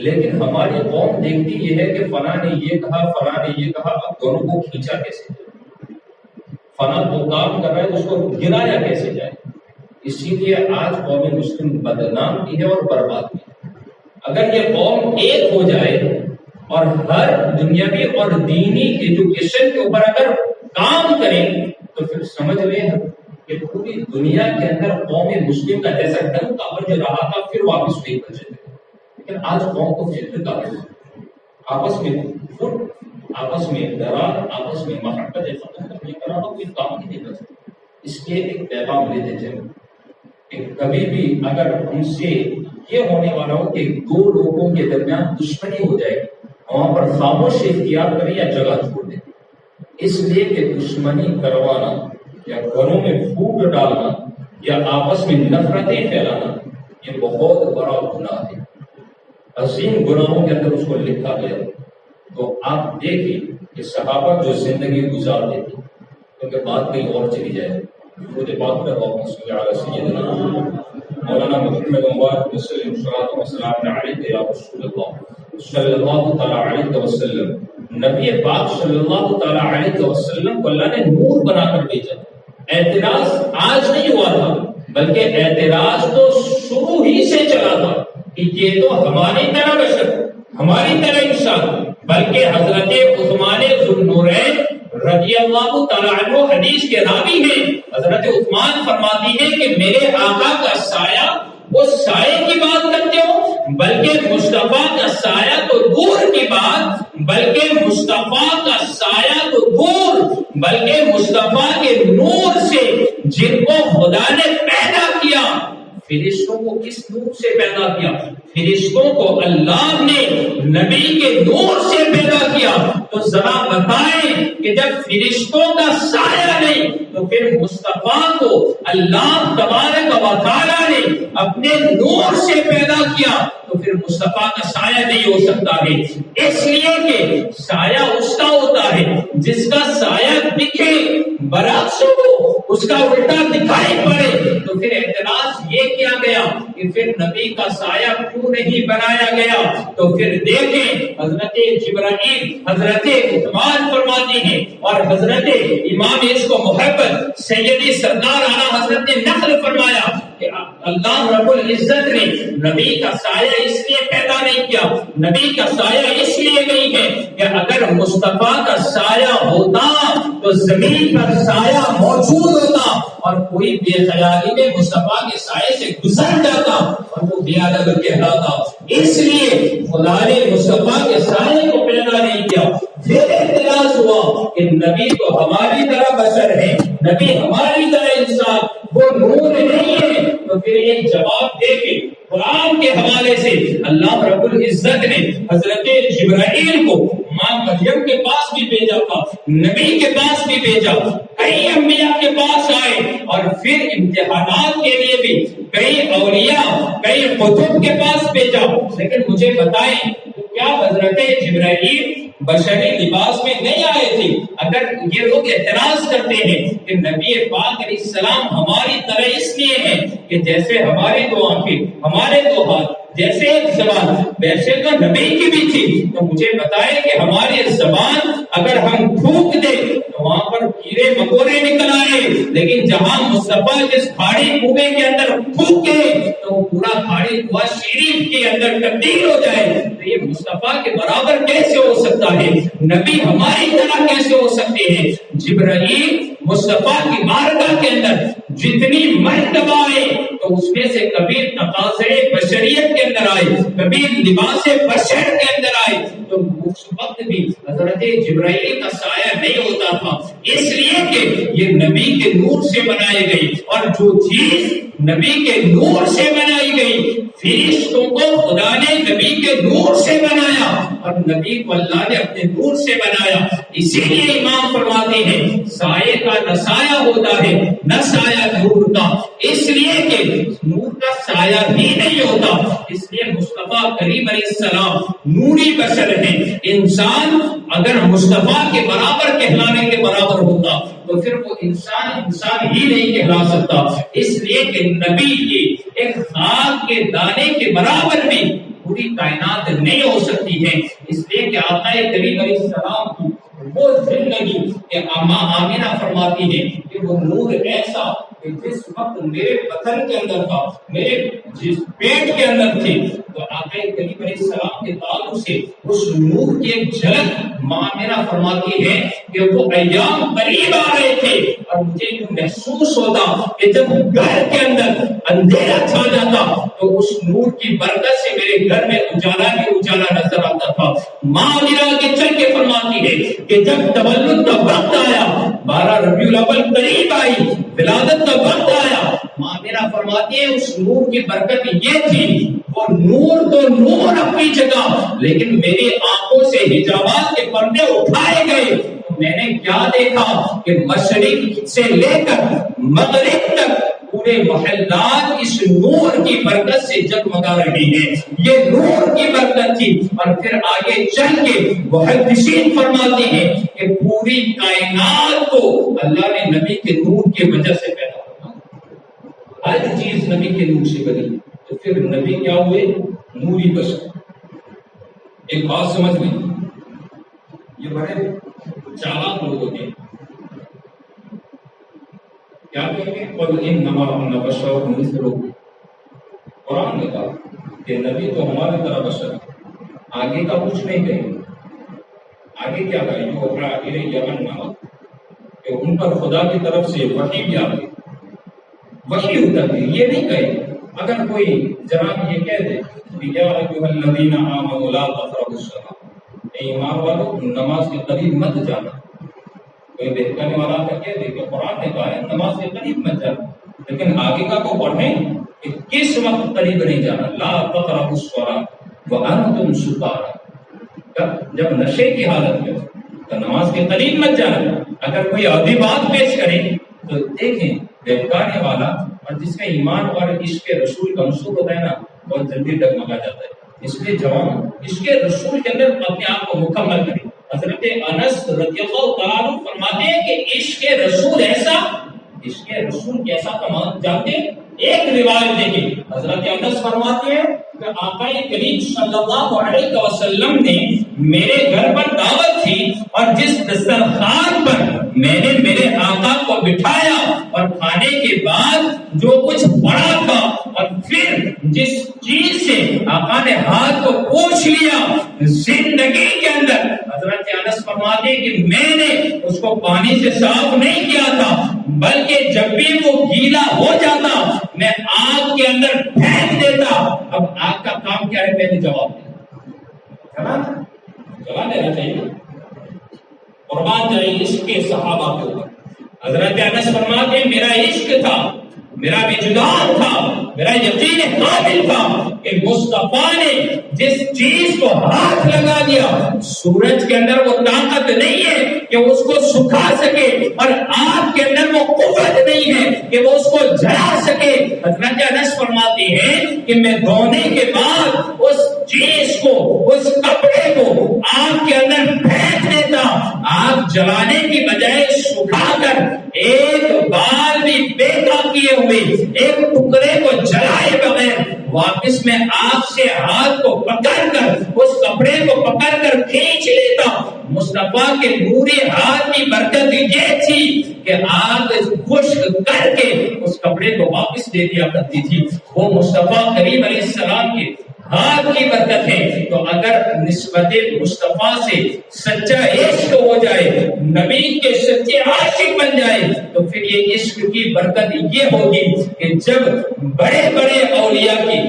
لیکن ہماری قوم دیکھتی یہ ہے کہ فلاں نے یہ کہا، فلاں نے یہ کہا، اب دونوں کو کھینچا کیسے جائے، فلاں وہ کام کر رہا ہے اس کو گرایا کیسے جائے۔ اسی لیے آج قوم مسلم بدنام کی ہے اور برباد کی ہے۔ اگر یہ قوم ایک ہو جائے اور ہر دنیاوی اور دینی ایجوکیشن کے اوپر اگر کام کریں تو پھر سمجھ لیں کہ پوری دنیا کے اندر قوم مسلم کا جیسا ڈنگ کاور جو رہا تھا پھر واپس نہیں کر سکتے۔ لیکن آج قوم کو فکر کا آپس میں فٹ، آپس میں درار، آپس میں محبت ختم کرنے کا کوئی کام ہی نہیں کر سکتے۔ اس لیے ایک پیغام لیتے چلے کہ کبھی بھی اگر ہم سے یہ ہونے والا ہو کہ دو لوگوں کے درمیان دشمنی ہو جائے، وہاں پر خاموش اختیار کریں یا جگہ چھوڑ دیں، اس لیے کہ دشمنی کروانا یا گھروں میں پھوٹ ڈالنا یا آپس میں نفرتیں پھیلانا یہ بہت بڑا گناہ ہے، عظیم گناہوں کے اندر اس کو لکھا گیا۔ تو آپ دیکھیں کہ صحابہ جو زندگی گزارتے تھے، کیونکہ بات کہیں اور چلی جائے، خود بات میں مولانا محمد مبارک وسلم صلاۃ وسلام علیہ یا رسول اللہ صلی اللہ تعالی علیہ وسلم، نبی پاک صلی اللہ تعالی علیہ وسلم کو اللہ نے نور بنا کر بھیجا۔ اعتراض آج نہیں ہوا تھا، بلکہ اعتراض تو شروع ہی سے چلا تھا کہ یہ تو ہماری طرح بشر، ہماری طرح انسان، بلکہ حضرت عثمان ذو النورین رضی اللہ تعالیٰ عنہ حدیث کے راوی ہیں۔ حضرت عثمان فرماتی ہیں کہ میرے آقا کا سایہ، وہ سائے کی بات کرتے ہو، بلکہ مصطفیٰ کا سایہ تو دور کی بات، بلکہ مصطفیٰ کا سایہ تو دور، بلکہ مصطفیٰ کے نور سے جن کو خدا نے پیدا کیا، فرشتوں کو کس نور سے پیدا کیا؟ فرشتوں کو اللہ نے نبی کے نور سے پیدا کیا۔ تو ذرا بتائیں کہ جب فرشتوں کا سایہ نہیں تو پھر مصطفیٰ کو اللہ تبارک و تعالیٰ نے اپنے نور سے پیدا کیا، تو پھر مصطفیٰ کا سایہ نہیں ہو سکتا ہے۔ اس لیے کہ سایہ اس کا ہوتا ہے جس کا سایہ دکھے، برعکس ہو اس کا الٹا دکھائی پڑے۔ تو پھر اعتراض یہ کیا گیا کہ پھر نبی کا سایہ کیوں نہیں بنایا گیا؟ تو پھر دیکھیں حضرت جبرائیل، حضرت عثمان فرماتی ہیں، اور حضرت امام اس کو محبت سیدی سردار اعلیٰ حضرت نے نقل فرمایا کہ اللہ رب العزت نے نبی کا سایہ اس لیے پیدا نہیں کیا، نبی کا سایہ اس لیے نہیں ہے کہ اگر مصطفیٰ کا سایہ ہوتا تو زمین پر سایہ موجود ہوتا اور کوئی بے خیالی میں مصطفیٰ کے سائے سے گزر جاتا اور وہ بے ادب کہلاتا۔ اس لیے خدا نے مصطفیٰ کے سائے کو پیدا نہیں کیا۔ پھر اعتراض ہوا کہ نبی تو ہماری طرح بشر ہے، نبی ہماری طرح انسان، وہ نور نہیں ہے۔ تو پھر ایک جواب دے کے قرآن کے حوالے سے اللہ رب العزت نے حضرت جبرائیل کو ماں مریم کے پاس بھی بھیجا تھا، نبی کے پاس بھی بھیجا، کئی انبیاء کے پاس آئے، اور پھر امتحانات کے لیے بھی کئی اولیاء، کئی قطب کے پاس بھیجا۔ لیکن مجھے بتائیں کیا حضرت جبرائیل بشری لباس میں نہیں آئے تھے؟ اگر یہ لوگ اعتراض کرتے ہیں کہ نبی پاک علیہ السلام ہماری طرح اس لیے ہیں کہ جیسے ہماری دو آنکھیں، ہمارے دو ہاتھ، جیسے ایک زبان، ویسے تو نبی کی بھی تھی، تو مجھے بتائیں کہ ہماری زبان اگر ہم پھونک دیں تو وہاں پر کیڑے مکوڑے نکل آئے، لیکن جہاں مصطفیٰ جس کھاڑی کنویں کے اندر پھونکے تو پورا کھاڑی کنواں شریف کے اندر تبدیل ہو جائے۔ تو یہ مصطفیٰ کے برابر کیسے ہو سکتا ہے؟ نبی ہماری طرح کیسے ہو سکتے ہیں؟ جبرائیل مصطفیٰ کی بارگاہ کے اندر جتنی مرتبہ آئے تو اس میں سے کبھی تقاضے بشریت کے اندر آئے، کبھی لباس بشر کے اندر آئے، تو اس وقت بھی حضرت جبرائیل کا سایہ نہیں ہوتا تھا، اس لیے کہ یہ نبی کے نور سے بنائے گئی، اور جو چیز نبی کے نور سے بنائی گئی، فرشتوں کو خدا نے نبی کے نور سے بنایا اور نبی کو اللہ نے اپنے نور سے بنایا۔ اسی لیے امام فرماتے ہیں سائے کا نہ سایہ ہوتا ہے نہ سایہ نور کا، اس لیے کہ نور کا سایہ ہی نہیں ہوتا۔ اس لیے مصطفیٰ کریم علیہ السلام نوری بشر ہیں، انسان اگر مصطفیٰ کے برابر کہلانے کے برابر ہوتا تو پھر وہ انسان ہی نہیں کہلا سکتا، اس لیے کہ نبی کی ایک خاک کے دانے کے برابر بھی پوری کائنات نہیں ہو سکتی ہے، اس لیے کہ آقا کریم علیہ السلام کی وہ زندگی کہ ماں آمینہ فرماتی ہے کہ وہ نور ایسا کہ جس وقت میرے بدن کے اندر تھا، میرے جس پیٹ کے اندر تھی، تو آقا کریم علیہ السلام کے تعلق سے اس نور کی ایک جھلک ماں آمینہ فرماتی ہے کہ وہ ایام قریب آ رہے تھے اور مجھے یوں محسوس ہوتا کہ جب گھر کے اندر اندھیرا چھا جاتا تو اس نور کی برکت سے میرے گھر میں اجالا ہی اجالا نظر آتا تھا۔ ماں آمینہ آگے چل کے فرماتی ہے کہ جب تولد کا وقت آیا، 12 ربیع الاول قریب آئی، ولادت کا وقت آیا، ماں میرا فرماتی ہے اس نور کی برکت یہ تھی، وہ نور تو نور اپنی جگہ، لیکن میری آنکھوں سے حجابات کے پردے اٹھائے گئے۔ میں نے کیا دیکھا کہ مشرق سے لے کر مغرب تک پورے محلات اس نور کی برکت سے جگمگا رہی ہیں، یہ نور کی برکت تھی۔ اور پھر آگے چل کے محدثین فرماتے ہیں کہ پوری کائنات کو اللہ نے نبی کے نور کی وجہ سے پیدا کیا، ہر چیز نبی کے نور سے بنی، تو پھر نبی کیا ہوئے؟ نوری بشر۔ ایک بات سمجھ میں، یہ بڑے چالاک لوگ ہوتے ہیں، کیا کہیں گے؟ قل انما انا بشر مثلکم، قرآن نے کہا کہ نبی تو ہماری طرح بشر ہے، آگے کا کچھ نہیں کہیں، آگے کیا کہیں؟ یوحی الی انما، کہ ان پر خدا کی طرف سے وحی بھی آ گئی، وحی اترتی، یہ نہیں کہے۔ اگر کوئی جناب یہ کہہ دے کہ یا ایھا الذین آمنوا لا تقربوا الصلاۃ، اے ایمان والو نماز کے قریب مت جانا، کوئی بہکانے والا آ کر کہہ دے کہ قرآن نے کہا ہے نماز کے قریب مت جانا، لیکن آگے کا کو پڑھیں کہ کس وقت قریب نہیں جانا، لا تقربوا الصلاۃ وانتم سکارى، جب نشے کی حالت میں تو نماز کے قریب مت جانا۔ اگر کوئی عادی بات پیش کرے تو دیکھیں بہکانے والا اور جس کا ایمان اور عشق رسول کا منسوخ ہوتا ہے نا، بہت جلدی ڈگمگا جاتا ہے۔ اس لیے جوان عشق رسول کے اندر اپنے آپ کو مکمل کریں۔ حضرت انس رضی اللہ تعالیٰ عنہ فرماتے ہیں کہ عشق رسول ایسا، عشق رسول کیسا کمال جانتے ہیں؟ ایک روایت دیکھیں، حضرت انس فرماتے ہیں کہ آقا کریم صلی اللہ علیہ وسلم نے میرے گھر پر دعوت تھی اور جس دسترخوان پر میں نے میرے آقا کو بٹھایا اور کھانے کے بعد جو کچھ پڑا تھا اور پھر جس چیز سے آقا نے ہاتھ کو پوچھ لیا زندگی کے اندر، حضرت انس فرماتے ہیں کہ میں نے اس کو پانی سے صاف نہیں کیا تھا، بلکہ جب بھی وہ گیلا ہو جاتا میں آگ کے اندر پھینک دیتا۔ اب آگ کا کام کیا ہے؟ پہلے جواب دینا، جواب دینا چاہیے، قربان جائے عشق کے صحابہ کے اوپر۔ حضرت انس فرماتے ہیں میرا عشق تھا، میرا وجدان تھا، میرا یقین کامل تھا کہ مصطفیٰ نے جس چیز کو ہاتھ لگا دیا، سورج کے اندر وہ طاقت نہیں ہے کہ اس کو سکھا سکے اور آگ کے اندر وہ قوت نہیں ہے کہ وہ اس کو جلا سکے۔ حضرت انس فرماتے ہیں کہ میں دھونے کے بعد اس چیز کو، اس کپڑے کو آگ کے اندر پھینک دیتا، آگ جلانے کی بجائے سکھا کر ایک بال بھی بیکا کیے ہوئے ایک ٹکڑے کو جلائے بغیر واپس میں آگ سے ہاتھ کو پکڑ کر اس کپڑے کو پکڑ کر کھینچ لیتا۔ مصطفیٰ کے نوری ہاتھ کی برکت یہ تھی کہ آگ خشک کر کے اس کپڑے کو واپس دے دیا کرتی تھی، وہ مصطفیٰ کریم علیہ السلام کے ہاتھ کی برکت ہے۔ تو اگر نسبت مصطفیٰ سے سچا عشق ہو جائے، نبی کے سچے عاشق بن جائے، تو پھر یہ عشق کی برکت یہ ہوگی کہ جب بڑے بڑے اولیاء کی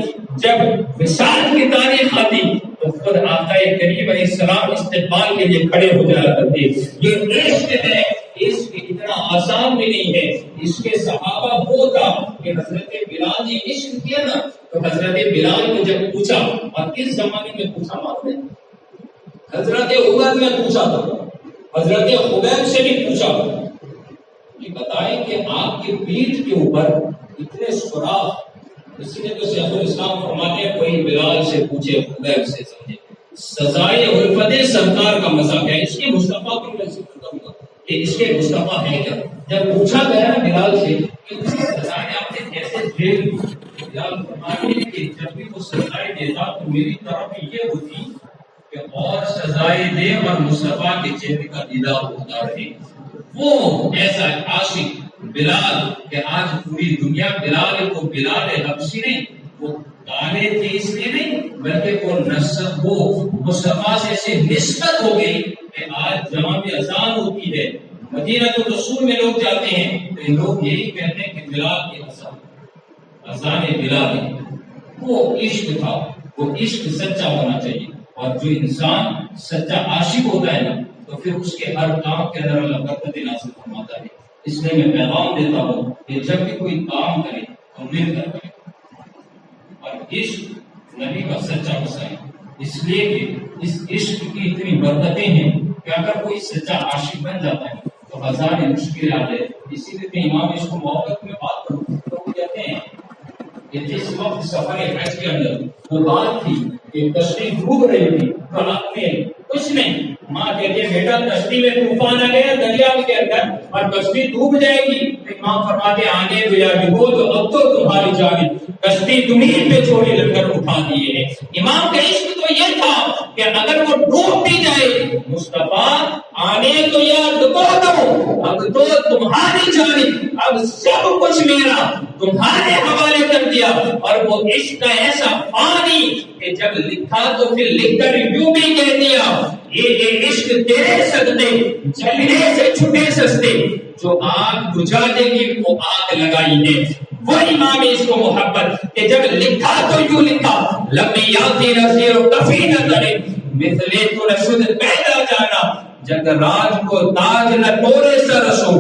جب وصال کی تاریخ آتی تو خود آقا کریم علیہ السلام استقبال کے لیے کھڑے ہو جایا کرتے۔ یہ عشق ہے، عشق اتنا آسان بھی نہیں ہے۔ اس کے صحابہ وہ تھا کہ حضرت بلال نے عشق کیا نا، تو حضرت بلال کو جب پوچھا، اور کس زمانے میں پوچھا معلوم ہے؟ حضرت عمر نے پوچھا تھا، حضرت خبیب سے بھی پوچھا، یہ بتائیں کہ آپ کی پیٹھ کے اوپر اتنے سوراخ، اس لیے تو شیخ الاسلام فرماتے ہیں کوئی بلال سے پوچھے خبیب سے سمجھے، سزائے الفت سرکار کا مذاق ہے. اس کے مصطفیٰ کو میں ذکر کروں گا کہ اس کے مصطفیٰ ہے کیا. جب پوچھا گیا بلال سے کہ اس کی سزائیں آپ نے کیسے جھیلی، بلال فرماتے کہ جب بھی وہ سزائیں دیتا تو میری طرف یہ ہوتی کہ اور سزائیں دے اور مصطفیٰ کے چہرے کا دیدار ہوتا رہے. وہ ایسا عاشق بلال کہ آج پوری دنیا بلال کو بلال حبشی نہیں، وہ گانے تھے اس لیے نہیں، بلکہ وہ نسب وہ مصطفیٰ سے ایسے نسبت ہو گئی کہ آج جہاں بھی اذان ہوتی ہے مدینہ تو رسول میں لوگ جاتے ہیں تو لوگ یہی کہتے ہیں کہ بلال کی اذان بلال ہے. وہ عشق تھا، وہ عشق سچا ہونا چاہیے. اور جو انسان سچا عاشق ہوتا ہے نا تو پھر اس کے ہر کام کے اندر اللہ برکت نازل فرماتا ہے. اس لیے میں پیغام دیتا ہوں کہ جب بھی کوئی کام کرے تو مل کر کرے اور عشق نبی کا سچا مسئلہ ہے. اس لیے کہ اس عشق کی اتنی برکتیں ہیں کہ اگر کوئی سچا عاشق بن جاتا ہے تو ہزار مشکلات ہے. اسی لیے امام اس کو موقع میں بات کروں تو وہ کہتے ہیں کہ جس وقت سفر حج کے اندر وہ بات تھی کہ کشتی ڈوب رہی تھی تو آپ نے کچھ نہیں، ماں کہتے ہیں بیٹا کشتی میں طوفان آ گیا دریا کے اندر اور کشتی ڈوب جائے گی. امام فرماتے آنے دو یا ڈبو تو اب تو تمہاری جانب کشتی تمہیں پہ چھوڑی لنگر اٹھا دیے ہیں. امام کا عشق تو یہ تھا کہ اگر وہ ڈوب بھی جائے مصطفیٰ آنے تو یا ڈبو دو، اب تو تمہاری جانب، اب سب کچھ میرا تمہارے حوالے کر دیا. اور وہ عشق کا ایسا پانی کہ جب لکھا تو پھر لکھ کر یوں بھی کہہ دیا یہ عشق تیرے سجدے جلنے سے چھٹے سستے، جو آگ بجھا دے گی وہ آگ لگائی ہے. وہ امام اس کو محبت کہ جب لکھا تو یوں لکھا لمیاتی نظیر و کفی نہ کرے مثلے تو رشد پیدا جانا جگ راج کو تاج نہ توڑے سر رسو.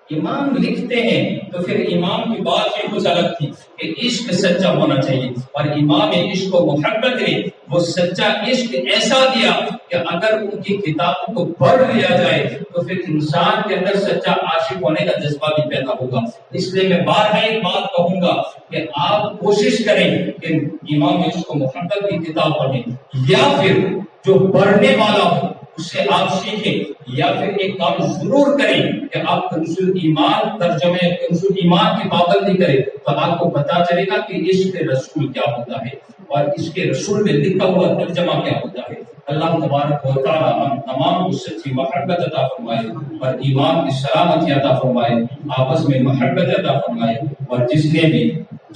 امام لکھتے ہیں تو پھر امام کی بات ہی کچھ الگ تھی کہ عشق سچا ہونا چاہیے. اور امام عشق کو محبت نے وہ سچا عشق ایسا دیا کہ اگر ان کی کتابوں کو پڑھ لیا جائے تو پھر انسان کے اندر سچا عاشق ہونے کا جذبہ بھی پیدا ہوگا. اس لیے میں بارہا ایک بات کہوں گا کہ آپ کوشش کریں کہ امام عشق کو محبت کی کتاب پڑھیں، یا پھر جو پڑھنے والا ہو اس سے آپ سیکھیں، یا پھر ایک کام ضرور کریں کہ آپ کنز ایمان ترجمے کنز ایمان کی پابندی کریں تو آپ کو پتا چلے گا کہ عشق رسول کیا ہوتا ہے اور اس کے رسول میں لکھا ہوا ترجمہ کیا ہوتا ہے. اللہ تبارک و تعالی ہم تمام کو سچی محبت عطا فرمائے اور ایمان کی سلامتی عطا فرمائے، آپس میں محبت عطا فرمائے. اور جس نے بھی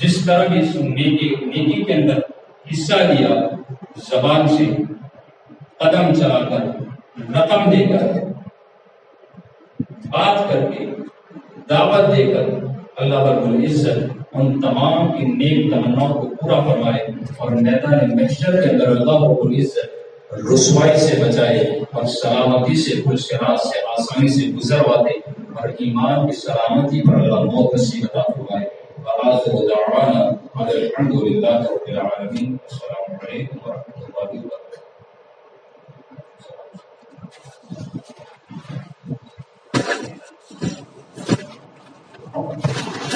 جس طرح بھی اس نیکی کے اندر حصہ لیا، زبان سے، قدم چلا کر، رقم دے کر، بات کر کے، دعوت دے کر، اللہ رب العزت ان تمام کی نیک تمناؤں کو پورا فرمائے اور میدان محشر کے اندر اللہ رب العزت رسوائی سے بچائے اور سلامتی سے، پرسرات سے، آسانی سے گزرواتے اور ایمان کی سلامتی پر اللہ موت نصیب عطا فرمائے. وآخر دعوانا الحمد للہ رب العالمین. السلام علیکم ورحمۃ اللہ وبرکاتہ. Oh.